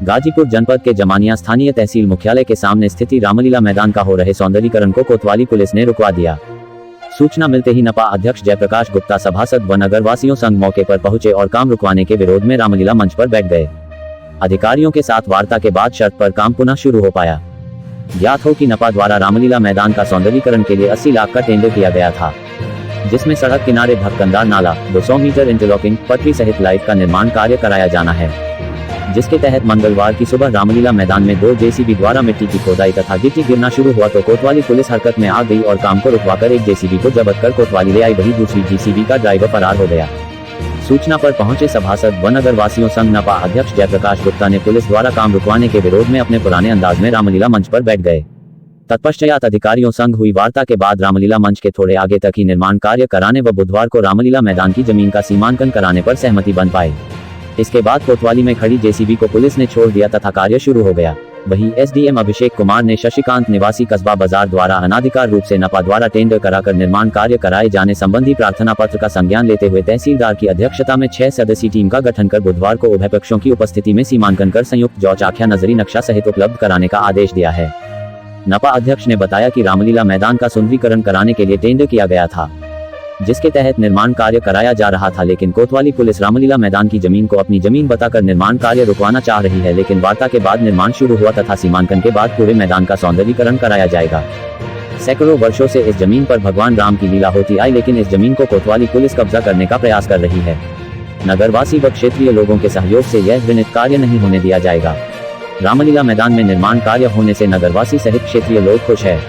गाजीपुर जनपद के जमानिया स्थानीय तहसील मुख्यालय के सामने स्थित रामलीला मैदान का हो रहे सौंदर्यीकरण को कोतवाली पुलिस ने रुकवा दिया। सूचना मिलते ही नपा अध्यक्ष जयप्रकाश गुप्ता सभासद व नगरवासियों संघ मौके पर पहुंचे और काम रुकवाने के विरोध में रामलीला मंच पर बैठ गए। अधिकारियों के साथ वार्ता के बाद शर्त पर काम पुनः शुरू हो पाया। ज्ञात हो कि नपा द्वारा रामलीला मैदान का सौंदर्यीकरण के लिए 80 लाख का टेंडर किया गया था, जिसमें सड़क किनारे ढक्कनदार नाला, 200 मीटर इंटरलॉकिंग पटरी सहित लाइट का निर्माण कार्य कराया जाना है, जिसके तहत मंगलवार की सुबह रामलीला मैदान में 2 जेसीबी द्वारा मिट्टी की खोदाई तथा गिट्टी गिरना शुरू हुआ तो कोतवाली पुलिस हरकत में आ गई और काम को रुकवाकर एक जेसीबी को जब्त कर कोतवाली ले आई। वहीं दूसरी जेसीबी का ड्राइवर फरार हो गया। सूचना पर पहुंचे सभासद व नगरवासियों संघ नपा अध्यक्ष जयप्रकाश गुप्ता ने पुलिस द्वारा काम रुकवाने के विरोध में अपने पुराने अंदाज में रामलीला मंच पर बैठ गए। तत्पश्चात अधिकारियों संग हुई वार्ता के बाद रामलीला मंच के थोड़े आगे तक ही निर्माण कार्य कराने व बुधवार को रामलीला मैदान की जमीन का सीमांकन कराने पर सहमति बन पाई। इसके बाद कोतवाली में खड़ी जेसीबी को पुलिस ने छोड़ दिया तथा कार्य शुरू हो गया। वहीं एसडीएम अभिषेक कुमार ने शशिकांत निवासी कस्बा बाजार द्वारा अनाधिकार रूप से नपा द्वारा टेंडर कराकर निर्माण कार्य कराए जाने संबंधी प्रार्थना पत्र का संज्ञान लेते हुए तहसीलदार की अध्यक्षता में 6 सदस्यीय टीम का गठन कर बुधवार को उभय पक्षों की उपस्थिति में सीमांकन कर संयुक्त जौच आख्या नजरी नक्शा सहित उपलब्ध कराने का आदेश दिया है। नपा अध्यक्ष ने बताया कि रामलीला मैदान का सुंदरीकरण कराने के लिए टेंडर किया गया था, जिसके तहत निर्माण कार्य कराया जा रहा था, लेकिन कोतवाली पुलिस रामलीला मैदान की जमीन को अपनी जमीन बताकर निर्माण कार्य रुकवाना चाह रही है। लेकिन वार्ता के बाद निर्माण शुरू हुआ तथा सीमांकन के बाद पूरे मैदान का सौंदर्यीकरण कराया जाएगा। सैकड़ों वर्षों से इस जमीन पर भगवान राम की लीला होती आई, लेकिन इस जमीन को कोतवाली पुलिस कब्जा करने का प्रयास कर रही है। नगरवासी व क्षेत्रीय लोगों के सहयोग से यह घृणित कार्य नहीं होने दिया जाएगा। रामलीला मैदान में निर्माण कार्य होने से नगरवासी सहित क्षेत्रीय लोग खुश है।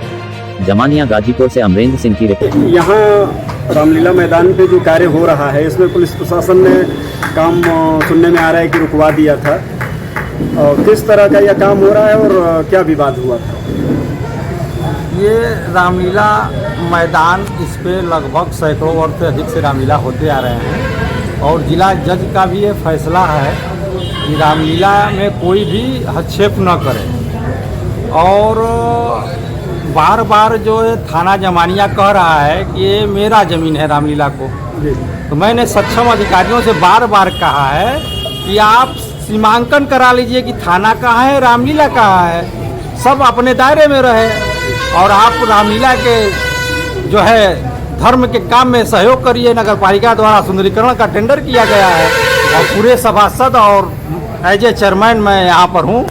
जमानिया गाजीपुर से अमरेंद्र सिंह की रिपोर्ट। यहाँ रामलीला मैदान पे जो कार्य हो रहा है, इसमें पुलिस प्रशासन ने काम सुनने में आ रहा है कि रुकवा दिया था। किस तरह का यह काम हो रहा है और क्या विवाद हुआ था? ये रामलीला मैदान, इस पे लगभग सैकड़ों वर्ष से अधिक से रामलीला होते आ रहे हैं और जिला जज का भी ये फैसला है कि रामलीला में कोई भी हस्तक्षेप न करे। और बार बार जो थाना जमानिया कह रहा है कि ये मेरा ज़मीन है रामलीला को, तो मैंने सक्षम अधिकारियों से बार बार कहा है कि आप सीमांकन करा लीजिए कि थाना कहाँ है, रामलीला कहाँ है, सब अपने दायरे में रहे और आप रामलीला के जो है धर्म के काम में सहयोग करिए। नगर पालिका द्वारा सुंदरीकरण का टेंडर किया गया है और पूरे सभासद और एज ए चेयरमैन मैं यहाँ पर हूँ।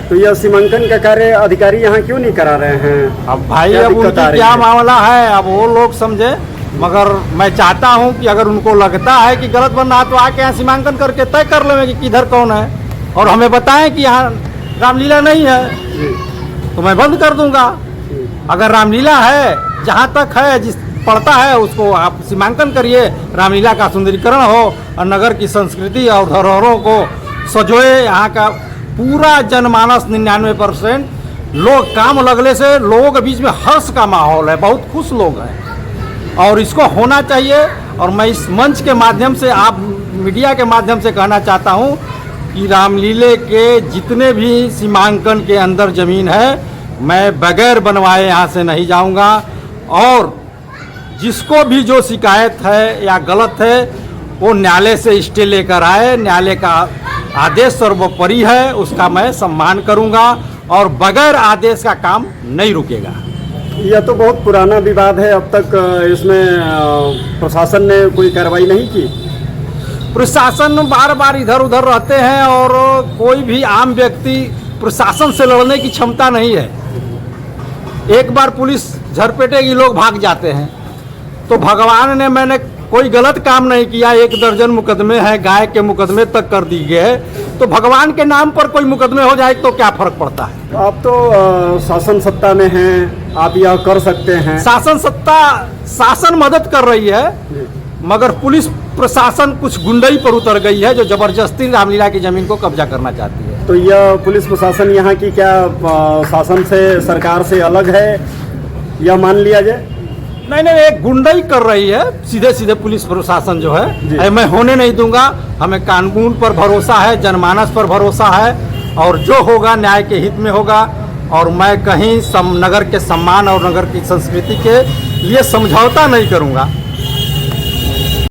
तो यह सीमांकन का कार्य अधिकारी यहाँ क्यों नहीं करा रहे हैं? अब भाई अब उनकी क्या मामला है, अब वो लोग समझे, मगर मैं चाहता हूँ कि अगर उनको लगता है कि गलत बन रहा तो आके यहाँ सीमांकन करके तय कर लें कि किधर कौन है और हमें बताएं कि यहाँ रामलीला नहीं है तो मैं बंद कर दूंगा। अगर रामलीला है, जहाँ तक है, जिस पड़ता है उसको आप सीमांकन करिए, रामलीला का सुंदरीकरण हो और नगर की संस्कृति और धरोहरों को सजोए। यहाँ का पूरा जनमानस 99% लोग काम लगने से लोगों के बीच में हर्ष का माहौल है, बहुत खुश लोग हैं और इसको होना चाहिए। और मैं इस मंच के माध्यम से, आप मीडिया के माध्यम से कहना चाहता हूँ कि रामलीले के जितने भी सीमांकन के अंदर ज़मीन है, मैं बगैर बनवाए यहाँ से नहीं जाऊँगा और जिसको भी जो शिकायत है या गलत है वो न्यायालय से स्टे लेकर आए। न्यायालय का आदेश सर्वोपरि है, उसका मैं सम्मान करूंगा और बगैर आदेश का काम नहीं रुकेगा। यह तो बहुत पुराना विवाद है, अब तक इसमें प्रशासन ने कोई कार्रवाई नहीं की। प्रशासन बार बार इधर उधर रहते हैं और कोई भी आम व्यक्ति प्रशासन से लड़ने की क्षमता नहीं है। एक बार पुलिस झरपेटेगी, लोग भाग जाते हैं। तो भगवान ने, मैंने कोई गलत काम नहीं किया, 1 दर्जन मुकदमे हैं, गाय के मुकदमे तक कर दी गए, तो भगवान के नाम पर कोई मुकदमे हो जाए तो क्या फर्क पड़ता है? आप तो शासन सत्ता में हैं, आप यह कर सकते हैं। शासन मदद कर रही है, मगर पुलिस प्रशासन कुछ गुंडई पर उतर गई है जो जबरदस्ती रामलीला की जमीन को कब्जा करना चाहती है। तो यह पुलिस प्रशासन यहाँ की क्या शासन से, सरकार से अलग है, यह मान लिया जाए? नहीं, एक गुंडई कर रही है सीधे सीधे पुलिस प्रशासन जो है, मैं होने नहीं दूंगा। हमें कानून पर भरोसा है, जनमानस पर भरोसा है और जो होगा न्याय के हित में होगा और मैं कहीं नगर के सम्मान और नगर की संस्कृति के लिए समझौता नहीं करूंगा।